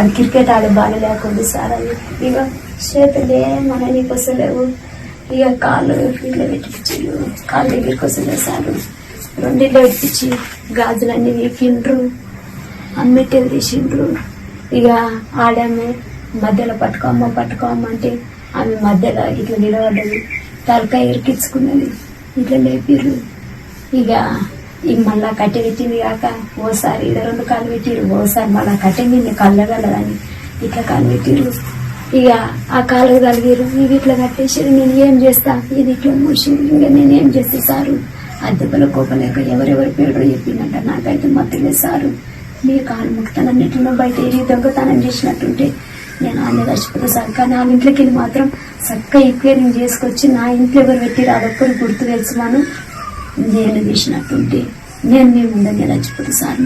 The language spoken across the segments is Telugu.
అది క్రికెట్ ఆడే బాగా లేకుండా సార్ అది ఇక చేతులే మన నీకు వస్తలేవు, ఇక కాళ్ళు ఇట్లా పెట్టించు, కాళ్ళ దగ్గరికి వస్తలేదు సార్. రెండిళ్ళు పెట్టించి గాజులన్నీ వీకిండ్రు, అమ్మెట్టెలు తీసిండ్రు. ఇక ఆడామె మధ్యలో పట్టుకోమ్మ అంటే ఆమె మధ్యలో ఇట్లా నిలబడ్డది, తలకాయ ఇరికించుకున్నది, ఇట్లా లేపిర్రు. ఇక మళ్ళా కట్టె పెట్టింది కాక ఓసారి ఇక 2 కాళ్ళు పెట్టిరు, ఓసారి మళ్ళా కట్టె మీద కళ్ళగలదని ఇట్లా కాళ్ళు పెట్టిరు. ఇక ఆ కాళ్ళు కలిగిరు, ఇవి ఇట్లా కట్టేసారు. నేను ఏం చేస్తా, ఇది ఇట్లా మూసింది, ఇంకా నేనేం చేస్తా సారు. అద్దెపల కోపలేక ఎవరెవరి పేరు చెప్పిందంట, నాకైతే మత్తలేదు సారు. మీ కాలు ముక్తానన్నింటిలో బయట ఏరి దొంగతనం చేసినట్టుంటే నేను ఆమె చచ్చిపోతా సార్. కానీ వాళ్ళ ఇంట్లోకి వెళ్ళి మాత్రం చక్కగా ఈక్వేరింగ్ చేసుకొచ్చి నా ఇంట్లో ఎవరు పెట్టిరు అదొక్కరు గుర్తు తెలుసుమాను, నేను చేసినట్టుంటే నేను మీ ముందనే చచ్చిపోతా సార్.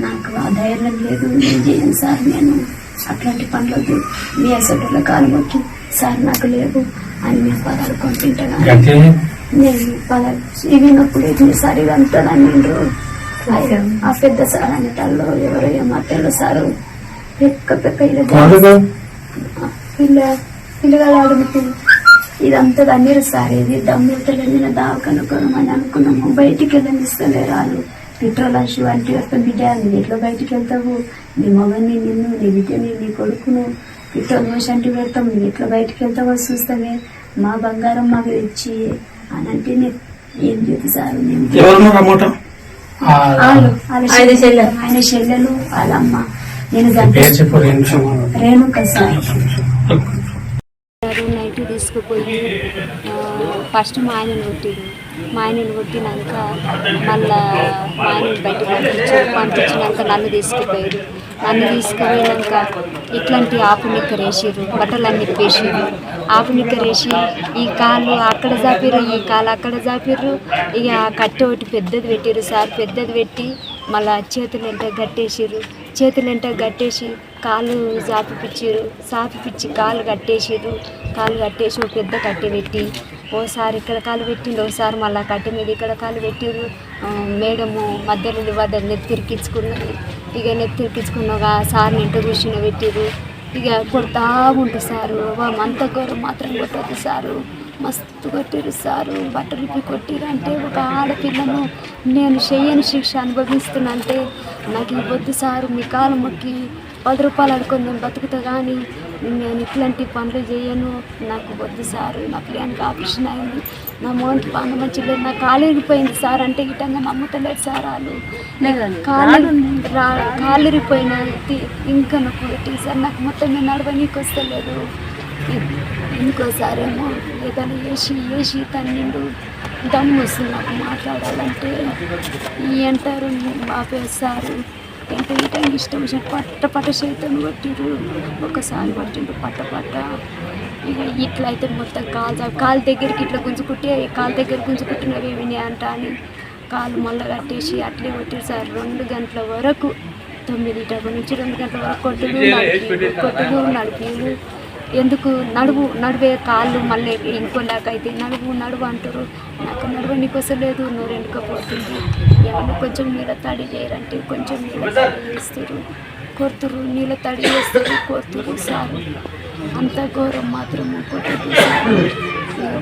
నాకు ఆ ధైర్యం లేదు, నేను చేయను సార్. నేను అట్లాంటి పనులకి మీ అసలు కాలు మొక్కి సార్ నాకు లేవు అని మీరు పదాలు కొంటుంటాను. నేను పదాలు ఇవినప్పుడు ఇట్లా సార్ ఇది అంటాను. నేను ఆ పెద్ద సార్ అనేటల్లో ఎవరో ఏమాటల్లో సారు పిల్లగాడు అడుగుతుంది ఇదంతా అన్నీరు సార్. ఇది దమ్ములతో వెళ్ళిన దావకనుకోనమని అనుకున్నాము. బయటికి వెళ్ళనిస్తలేరు వాళ్ళు. పెట్రోల్ షూ అంటే బిడ్డ నీ ఎట్లా బయటికి వెళ్తావు, నీ మగని నిన్ను, నీ బిడ్డని, నీ కొడుకును పెట్రోల్ పోసి అంటే పెడతాం, నువ్వు ఎట్లా బయటికి వెళ్తావో చూస్తామే, మా బంగారం మాకు తెచ్చి అని అంటే ఏం చేతి సార్. ఆయన చెల్లెలు వాళ్ళమ్మ. నేను రేణుక సార్. నైట్ తీసుకుపోయి ఫస్ట్ మా ఆయనను కొట్టిరు. మా ఆయనను కొట్టినాక మళ్ళా మా ఆయనను బయటకు పంపించినాక నన్ను తీసుకుపోయారు. నన్ను తీసుకుపోయినాక ఇట్లాంటి ఆపునిక్కర వేసిర్రు, బట్టలన్నీ ఇప్పేసిర్రు. ఆపునిక్కర వేసి ఈ కాళ్ళు అక్కడ జాపిర్రు, ఈ కాళ్ళు అక్కడ జాపిర్రు. ఇక కట్టె ఒకటి పెద్దది పెట్టిర్రు సార్. పెద్దది పెట్టి మళ్ళా చేతులంట కట్టేసిర్రు. చేతులంట కట్టేసి కాళ్ళు సాపిపిచ్చి కాళ్ళు కట్టేసిర్రు. కాళ్ళు కట్టేసి ఒక పెద్ద కట్టె పెట్టి ఓసారి ఇక్కడ కాలు పెట్టిండు, ఓసారి మళ్ళీ కట్టె మీద ఇక్కడ కాలు పెట్టిర్రు. మేడము మధ్యలో నెత్తిరికించుకున్నది. ఇక నెత్తిరికించుకున్నాక సార్ని ఇంట కూర్చుని పెట్టిర్రు. ఇక కొడతా ఉంటుంది సారు. అంత ఘోరం మాత్రం కొట్టదు సారు. మస్తు కొట్టిరు సారు. బట్టలు కొట్టిరు అంటే ఒక ఆడపిల్లను నేను చెయ్యని శిక్ష అనుభవిస్తున్నా అంటే నాకు ఇవ్వద్దు సారు. మీ కాలు మొక్కి 10 రూపాయలు అడుకొని నేను బతుకుతా, కానీ నేను ఇట్లాంటి పనులు చేయను, నాకు వద్దు సారు. నా పిల్లలకి ఆపరేషన్ అయింది, నా మోనికి పనులు మంచిగా లేదు, నా కాలు ఇరిగిపోయింది సార్ అంటే గిట్టంగా నమ్ముతలేదు సార్. వాళ్ళు కాలు ఇరిగిపోయిన ఇంకా నొప్పి పెట్టి సార్ నాకు మొత్తం నేను నడవనీకి వస్తలేదు. ఇంకోసారేమో ఏదైనా వేసి తన్నిండు, దమ్ము వస్తుంది నాకు మాట్లాడాలంటే. అంటారు ఆపేస్తారు అంటే ఇటంగా ఇష్టం వచ్చినట్టు పట్ట చేతులు కొట్టిరు. ఒకసారి పట్టిండు పట్ట. ఇక ఇట్లా అయితే మొత్తం కాలు దగ్గరికి ఇట్లా గుంజుకుంటే కాలు దగ్గర గుంజుకుంటున్నవి విని అంట అని కాలు మళ్ళీ కట్టేసి అట్లే కొట్టిరు సార్. 2 గంటల వరకు 9 నుంచి 2 గంటల వరకు కొట్టుడు నడిపి ఎందుకు నడివే కాళ్ళు మళ్ళీ ఇంకోలాకైతే నడువు అంటారు. నాకు నడవనికి వస్తలేదు, నోరు ఎండుకపోతుంది. ఎవరు కొంచెం నీళ్ళ తడి చేయరంటే కొంచెం నీళ్ళ తడి చేస్తారు, కొడుతురు, నీళ్ళ తడి చేస్తారు, కొడుతురు సార్. అంత ఘోరం మాత్రం కొట్టదు సార్.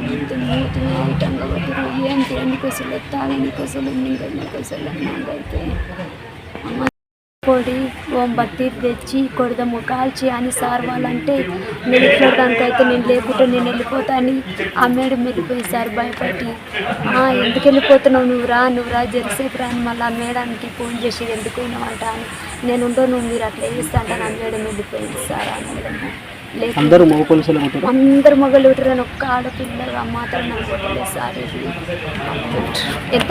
మొత్తం నీటిగా ఐటంగా కొట్టరు. ఏం తినడానికి వస్తలేదు, తాగడానికి వస్తలేదు, మింగడానికి వస్తలేదు. నాకైతే పొడి బత్తి తెచ్చి కొడదాము కాల్చి అని సార్ వాళ్ళంటే నేను ఇట్లడానికైతే నేను లేకుంటే నేను వెళ్ళిపోతా అని ఆ మేడం వెళ్ళిపోయింది సార్ భయపడి. ఎందుకు వెళ్ళిపోతున్నావు, నువ్వు రా జరసేపు రా అని మళ్ళీ ఆ మేడానికి ఫోన్ చేసి ఎందుకు పోయినావంట అని నేను ఉండవు, మీరు అట్లా చేస్తా అంటే నా మేడం వెళ్ళిపోయింది సార్. ఆ మేడం అందరూ మగలు ఉంటారని ఒక్క ఆడపిల్లగా మాత్రం నాకు కొట్టలేదు సార్. ఇది ఎంత